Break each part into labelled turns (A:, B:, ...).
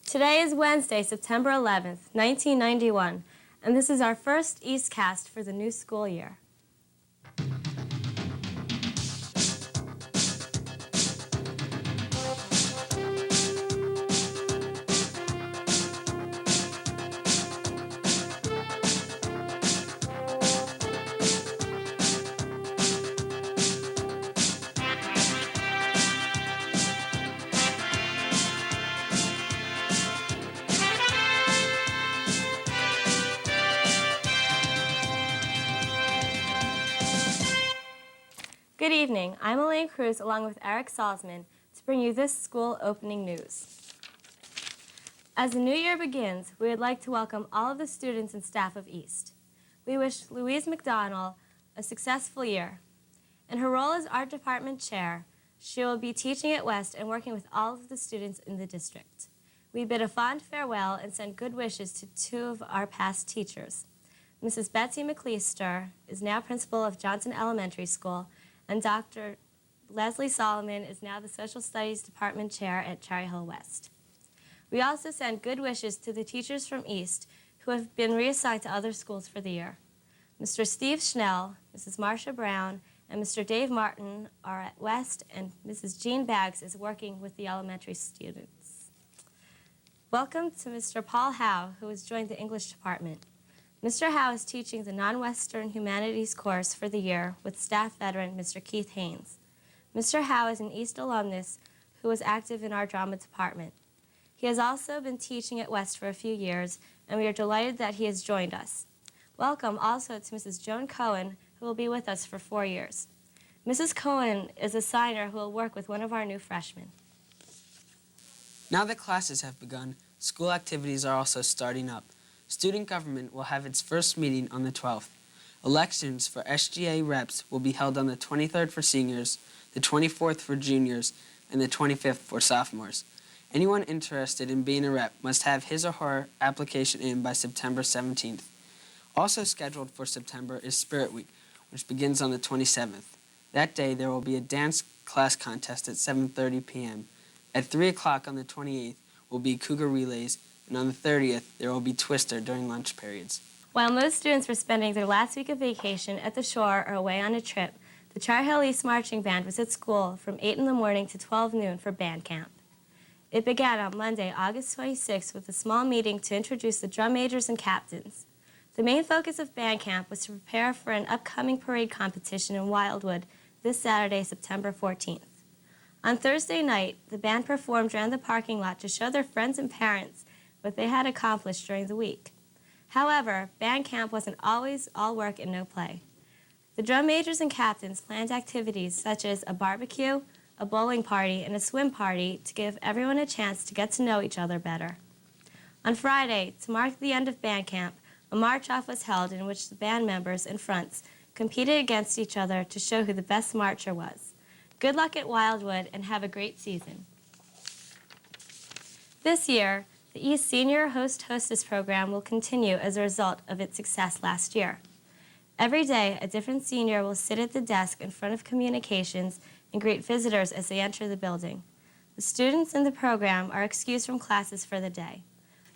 A: Today is Wednesday, September 11th, 1991, and this is our first EastCast for the new school year. Good evening. I'm Elaine Cruz along with Eric Salzman to bring you this school opening news. As the new year begins, we would like to welcome all of the students and staff of East. We wish Louise McDonald a successful year. In her role as art department chair, she will be teaching at West and working with all of the students in the district. We bid a fond farewell and send good wishes to two of our past teachers. Mrs. Betsy McLeister is now principal of Johnson Elementary School, and Dr. Leslie Solomon is now the Social Studies Department Chair at Cherry Hill West. We also send good wishes to the teachers from East who have been reassigned to other schools for the year. Mr. Steve Schnell, Mrs. Marcia Brown, and Mr. Dave Martin are at West, and Mrs. Jean Baggs is working with the elementary students. Welcome to Mr. Paul Howe, who has joined the English department. Mr. Howe is teaching the Non-Western Humanities course for the year with staff veteran Mr. Keith Haynes. Mr. Howe is an East alumnus who was active in our drama department. He has also been teaching at West for a few years, and we are delighted that he has joined us. Welcome also to Mrs. Joan Cohen, who will be with us for 4 years. Mrs. Cohen is a signer who will work with one of our new freshmen.
B: Now that classes have begun, school activities are also starting up. Student government will have its first meeting on the 12th. Elections for SGA reps will be held on the 23rd for seniors, the 24th for juniors, and the 25th for sophomores. Anyone interested in being a rep must have his or her application in by September 17th. Also scheduled for September is Spirit Week, which begins on the 27th. That day there will be a dance class contest at 7:30 p.m. At 3 o'clock on the 28th will be Cougar Relays, and on the 30th, there will be Twister during lunch periods.
A: While most students were spending their last week of vacation at the shore or away on a trip, the Cherry Hill East Marching Band was at school from 8 in the morning to 12 noon for band camp. It began on Monday, August 26th, with a small meeting to introduce the drum majors and captains. The main focus of band camp was to prepare for an upcoming parade competition in Wildwood this Saturday, September 14th. On Thursday night, the band performed around the parking lot to show their friends and parents what they had accomplished during the week. However, band camp wasn't always all work and no play. The drum majors and captains planned activities such as a barbecue, a bowling party, and a swim party to give everyone a chance to get to know each other better. On Friday, to mark the end of band camp, a march-off was held in which the band members and fronts competed against each other to show who the best marcher was. Good luck at Wildwood and have a great season. This year, the East Senior Host-Hostess program will continue as a result of its success last year. Every day, a different senior will sit at the desk in front of communications and greet visitors as they enter the building. The students in the program are excused from classes for the day.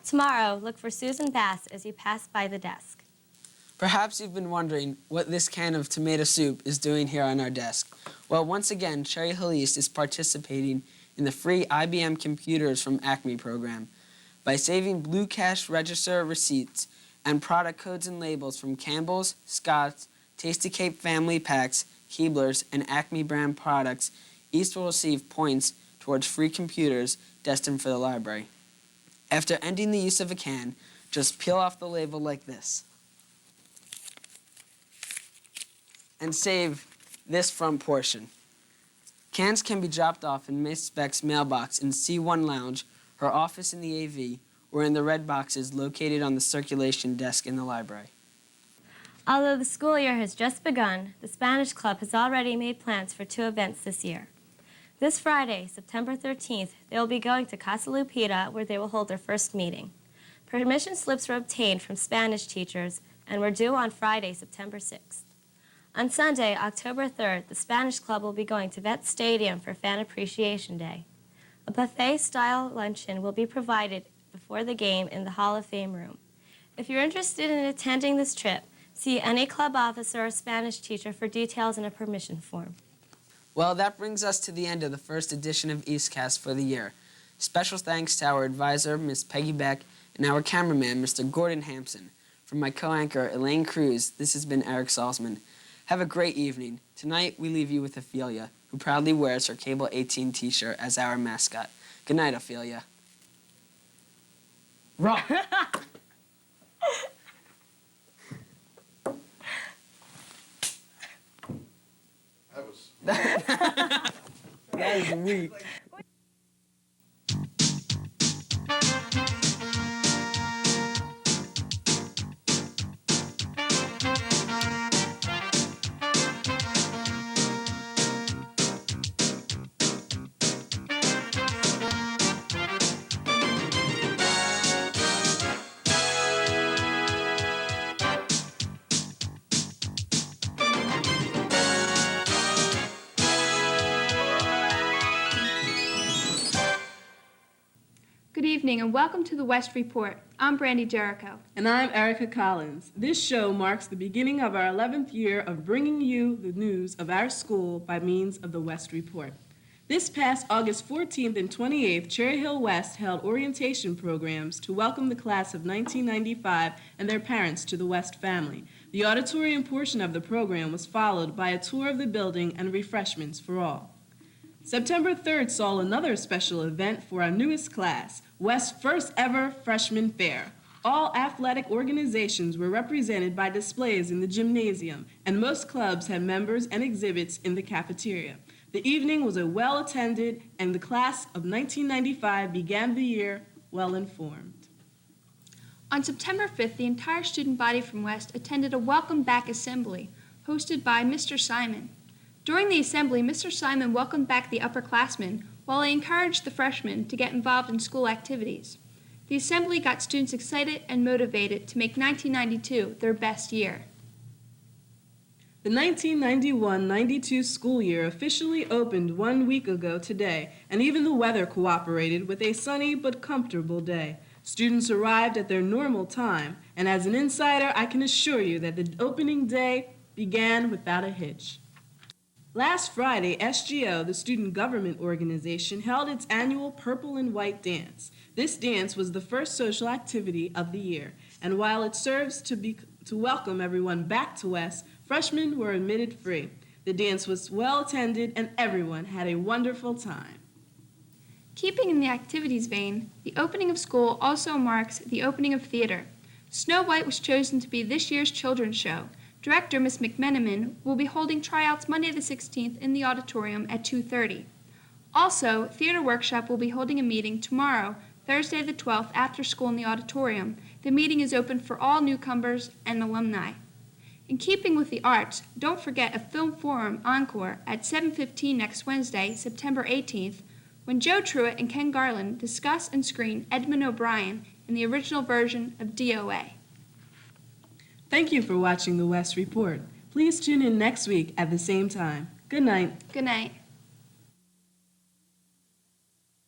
A: Tomorrow, look for Susan Bass as you pass by the desk.
B: Perhaps you've been wondering what this can of tomato soup is doing here on our desk. Well, once again, Cherry Hill East is participating in the free IBM Computers from Acme program. By saving Blue Cash Register receipts and product codes and labels from Campbell's, Scott's, Tasty Cape Family Packs, Keebler's, and Acme brand products, East will receive points towards free computers destined for the library. After ending the use of a can, just peel off the label like this and save this front portion. Cans can be dropped off in Miss Beck's mailbox in C1 Lounge, her office in the AV, or in the red boxes located on the circulation desk in the library.
A: Although the school year has just begun, the Spanish Club has already made plans for 2 events this year. This Friday, September 13th, they will be going to Casa Lupita, where they will hold their first meeting. Permission slips were obtained from Spanish teachers and were due on Friday, September 6th. On Sunday, October 3rd, the Spanish Club will be going to Vet Stadium for Fan Appreciation Day. A buffet-style luncheon will be provided before the game in the Hall of Fame room. If you're interested in attending this trip, see any club officer or Spanish teacher for details and a permission form.
B: Well, that brings us to the end of the first edition of EastCast for the year. Special thanks to our advisor, Ms. Peggy Beck, and our cameraman, Mr. Gordon Hampson. From my co-anchor, Elaine Cruz, this has been Eric Salzman. Have a great evening. Tonight, we leave you with Ophelia, who proudly wears her Cable 18 t-shirt as our mascot. Good night, Ophelia. Rock! That was weak.
C: Good evening and welcome to the West Report. I'm Brandy Jericho.
D: And I'm Erica Collins. This show marks the beginning of our 11th year of bringing you the news of our school by means of the West Report. This past August 14th and 28th, Cherry Hill West held orientation programs to welcome the class of 1995 and their parents to the West family. The auditorium portion of the program was followed by a tour of the building and refreshments for all. September 3rd saw another special event for our newest class, West's first ever freshman fair. All athletic organizations were represented by displays in the gymnasium, and most clubs had members and exhibits in the cafeteria. The evening was well-attended, and the class of 1995 began the year well-informed.
C: On September 5th, the entire student body from West attended a welcome back assembly hosted by Mr. Simon. During the assembly, Mr. Simon welcomed back the upperclassmen while he encouraged the freshmen to get involved in school activities. The assembly got students excited and motivated to make 1992 their best year.
D: The 1991-92 school year officially opened 1 week ago today, and even the weather cooperated with a sunny but comfortable day. Students arrived at their normal time, and as an insider, I can assure you that the opening day began without a hitch. Last Friday, SGO, the student government organization, held its annual Purple and White Dance. This dance was the first social activity of the year, and while it serves to welcome everyone back to West, freshmen were admitted free. The dance was well attended, and everyone had a wonderful time.
C: Keeping in the activities vein, the opening of school also marks the opening of theater. Snow White was chosen to be this year's children's show. Director Ms. McMenamin will be holding tryouts Monday the 16th in the auditorium at 2:30. Also, Theater Workshop will be holding a meeting tomorrow, Thursday the 12th, after school in the auditorium. The meeting is open for all newcomers and alumni. In keeping with the arts, don't forget a film forum encore at 7:15 next Wednesday, September 18th, when Joe Truitt and Ken Garland discuss and screen Edmund O'Brien in the original version of DOA.
D: Thank you for watching the West Report. Please tune in next week at the same time. Good night.
C: Good night.